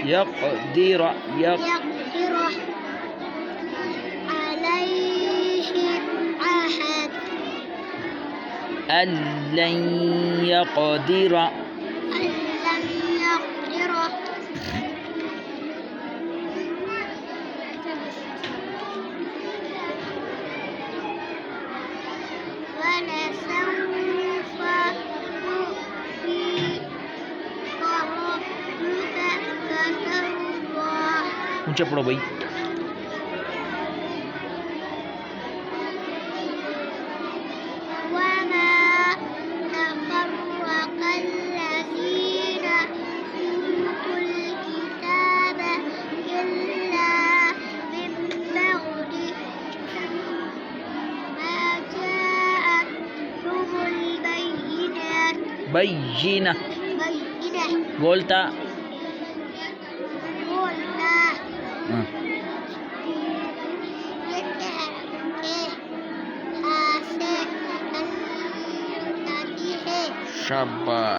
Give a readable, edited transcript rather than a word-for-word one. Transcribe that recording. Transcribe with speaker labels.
Speaker 1: يقدر
Speaker 2: عليهم أحد
Speaker 1: أن لن يقدر
Speaker 2: ولسوف يعطيك ربك فترضى
Speaker 1: ऊंचा पढ़ो भाई
Speaker 2: وما تفرق الذين أوتوا الكتاب إلا من بعد ما جاءتهم البينات
Speaker 1: بينة
Speaker 2: بينة
Speaker 1: बोलता
Speaker 2: बोलना
Speaker 1: हाँ। शाबाश